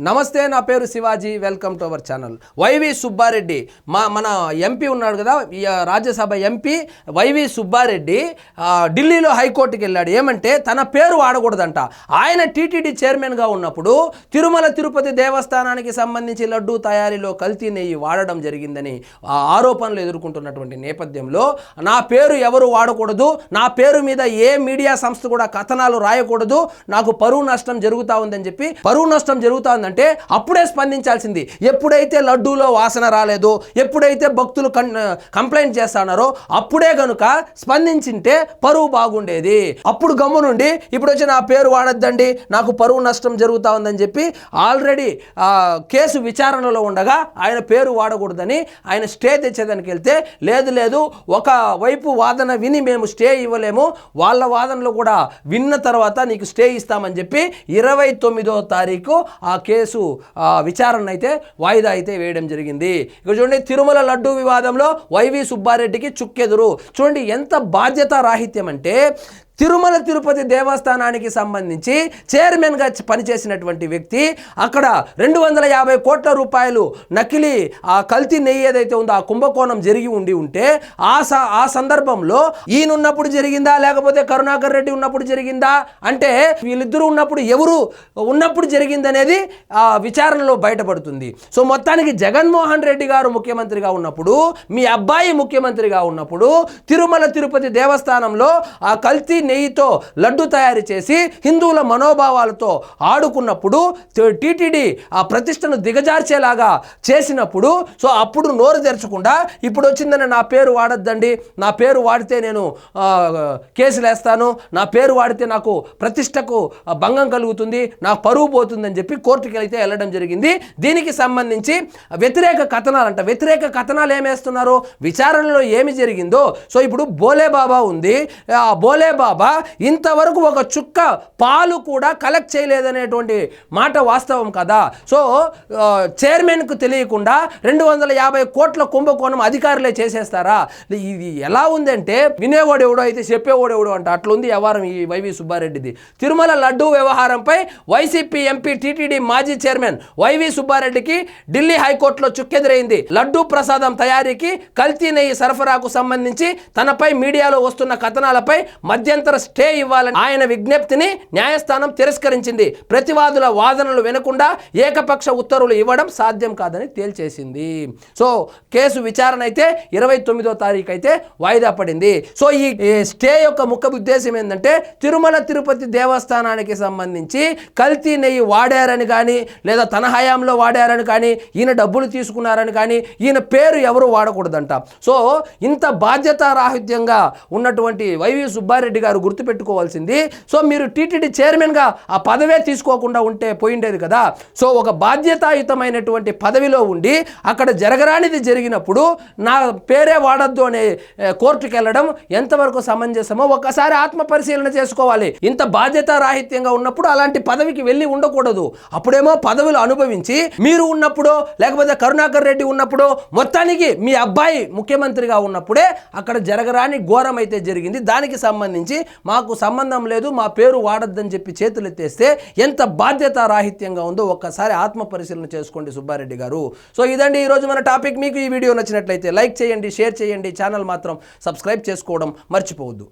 నమస్తే, నా పేరు Shivaji. Welcome to our channel. YV Subbareddy మన ఎంపీ ఉన్నాడు కదా, రాజ్యసభ ఎంపీ వైవి సుబ్బారెడ్డి ఢిల్లీలో హైకోర్టుకి వెళ్ళాడు. ఏమంటే తన పేరు వాడకూడదంట. ఆయన టీటీడీ చైర్మన్గా ఉన్నప్పుడు తిరుమల తిరుపతి దేవస్థానానికి సంబంధించి లడ్డూ తయారీలో కల్తీ నెయ్యి వాడడం జరిగిందని ఆరోపణలు ఎదుర్కొంటున్నటువంటి నేపథ్యంలో నా పేరు ఎవరు వాడకూడదు, నా పేరు మీద ఏ మీడియా సంస్థ కూడా కథనాలు రాయకూడదు, నాకు పరువు నష్టం జరుగుతూ ఉందని చెప్పి పరువు నష్టం జరుగుతా అంటే అప్పుడే స్పందించాల్సింది. ఎప్పుడైతే లడ్డూలో వాసన రాలేదో, ఎప్పుడైతే భక్తులు కంప్లైంట్ చేస్తున్నారో అప్పుడే గనుక స్పందించింటే పరువు బాగుండేది. అప్పుడు గమ్ము నుండి ఇప్పుడు వచ్చి నా పేరు వాడద్దండి, నాకు పరువు నష్టం జరుగుతూ ఉందని చెప్పి ఆల్రెడీ కేసు విచారణలో ఉండగా ఆయన పేరు వాడకూడదని ఆయన స్టే తెచ్చేదానికి వెళ్తే లేదు ఒక వైపు వాదన విని మేము స్టే ఇవ్వలేము, వాళ్ళ వాదనలు కూడా విన్న తర్వాత నీకు స్టే ఇస్తామని చెప్పి 29వ తారీఖు ఆ కేసు విచారణ అయితే వాయిదా అయితే వేయడం జరిగింది. ఇక్కడ చూడండి, తిరుమల లడ్డూ వివాదంలో వైవి సుబ్బారెడ్డికి చుక్కెదురు. చూడండి ఎంత బాధ్యత రాహిత్యం అంటే, తిరుమల తిరుపతి దేవస్థానానికి సంబంధించి చైర్మన్గా పనిచేసినటువంటి వ్యక్తి అక్కడ 250 కోట్ల రూపాయలు నకిలీ కల్తీ నెయ్యి ఏదైతే ఉందో ఆ కుంభకోణం జరిగి ఉంటే ఆ సందర్భంలో ఈయనున్నప్పుడు జరిగిందా లేకపోతే కరుణాకర్ రెడ్డి ఉన్నప్పుడు జరిగిందా అంటే వీళ్ళిద్దరూ ఉన్నప్పుడు ఎవరు ఉన్నప్పుడు జరిగిందనేది విచారణలో బయటపడుతుంది. సో మొత్తానికి జగన్మోహన్ రెడ్డి గారు ముఖ్యమంత్రిగా ఉన్నప్పుడు, మీ అబ్బాయి ముఖ్యమంత్రిగా ఉన్నప్పుడు తిరుమల తిరుపతి దేవస్థానంలో ఆ కల్తీ నెయ్యితో లడ్డు తయారు చేసి హిందువుల మనోభావాలతో ఆడుకున్నప్పుడు టీటీడీ ఆ ప్రతిష్టను దిగజార్చేలాగా చేసినప్పుడు, సో అప్పుడు నోరు తెరచకుండా ఇప్పుడు వచ్చిందని నా పేరు వాడద్దండి, నా పేరు వాడితే నేను కేసులు వేస్తాను, నా పేరు వాడితే నాకు ప్రతిష్టకు భంగం కలుగుతుంది, నాకు పరువు పోతుందని చెప్పి కోర్టుకి అయితే వెళ్ళడం జరిగింది. దీనికి సంబంధించి వ్యతిరేక కథనాలు ఏమేస్తున్నారు, విచారణలో ఏమి జరిగిందో. సో ఇప్పుడు బోలే బాబా ఉంది, ఆ బోలే బాబా ఇంతవరకు ఒక చుక్క పాలు కూడా కలెక్ట్ చేయలేదనేటువంటి మాట వాస్తవం కదా. సో చైర్మన్కు తెలియకుండా 250 కోట్ల కుంభకోణం అధికారులే చేసేస్తారా? ఇది ఎలా ఉందంటే వినేవాడు ఎవడో అయితే చెప్పేవాడు ఎవడో అంట, అట్లుంది వ్యవహారం ఈ వైవి సుబ్బారెడ్డిది. తిరుమల లడ్డూ వ్యవహారంపై వైసీపీ ఎంపీ టీటీడీ మాజీ చైర్మన్ వైవి సుబ్బారెడ్డికి ఢిల్లీ హైకోర్టులో చుక్కెదురైంది. లడ్డూ ప్రసాదం తయారీకి కల్తీ నెయ్యి సరఫరాకు సంబంధించి తనపై మీడియాలో వస్తున్న కథనాలపై మధ్యంతర స్టే ఇవ్వాలని ఆయన విజ్ఞప్తిని న్యాయస్థానం తిరస్కరించింది. ప్రతివాదుల వాదనలు వినకుండా ఏకపక్ష ఉత్తర్వులు ఇవ్వడం సాధ్యం కాదని తేల్చేసింది. సో కేసు విచారణ అయితే 29వ తారీఖు అయితే వాయిదా పడింది. సో ఈ స్టే యొక్క ముఖ్య ఉద్దేశం ఏంటంటే, తిరుమల తిరుపతి దేవస్థానానికి సంబంధించి కల్తీ నెయ్యి వాడారని కానీ, లేదా తన హయాంలో వాడారని కానీ, ఈయన డబ్బులు తీసుకున్నారని కానీ, ఈయన పేరు ఎవరు వాడకూడదంట. సో ఇంత బాధ్యతారాహిత్యంగా ఉన్నటువంటి వైవి సుబ్బారెడ్డి గారు గుర్తుపెట్టుకోవాల్సింది, సో మీరు టీటీడీ చైర్మన్గా ఆ పదవే తీసుకోకుండా ఉంటే పోయిండేది కదా. సో ఒక బాధ్యతాయుతమైనటువంటి పదవిలో ఉండి అక్కడ జరగరానిది జరిగినప్పుడు నా పేరే వాడద్దు అనే కోర్టుకు వెళ్ళడం ఎంతవరకు సమంజసమో ఒకసారి ఆత్మ పరిశీలన చేసుకోవాలి. ఇంత బాధ్యతారాహిత్యంగా ఉన్నప్పుడు అలాంటి పదవికి వెళ్ళి ఉండకూడదు. అప్పుడేమో పదవులు అనుభవించి మీరు ఉన్నప్పుడు లేకపోతే కరుణాకర్ రెడ్డి ఉన్నప్పుడు, మొత్తానికి మీ అబ్బాయి ముఖ్యమంత్రిగా ఉన్నప్పుడే అక్కడ జరగరాని ఘోరం అయితే జరిగింది. దానికి సంబంధించి మాకు సంబంధం లేదు, మా పేరు వాడద్దని చెప్పి చేతులు ఎత్తేస్తే ఎంత బాధ్యత రాహిత్యంగా ఉందో ఒక్కసారి ఆత్మ పరిశీలన చేసుకోండి సుబ్బారెడ్డి గారు. సో ఇదండి ఈరోజు మన టాపిక్. మీకు ఈ వీడియో నచ్చినట్లయితే లైక్ చేయండి, షేర్ చేయండి, ఛానల్ మాత్రం సబ్స్క్రైబ్ చేసుకోవడం మర్చిపోవద్దు.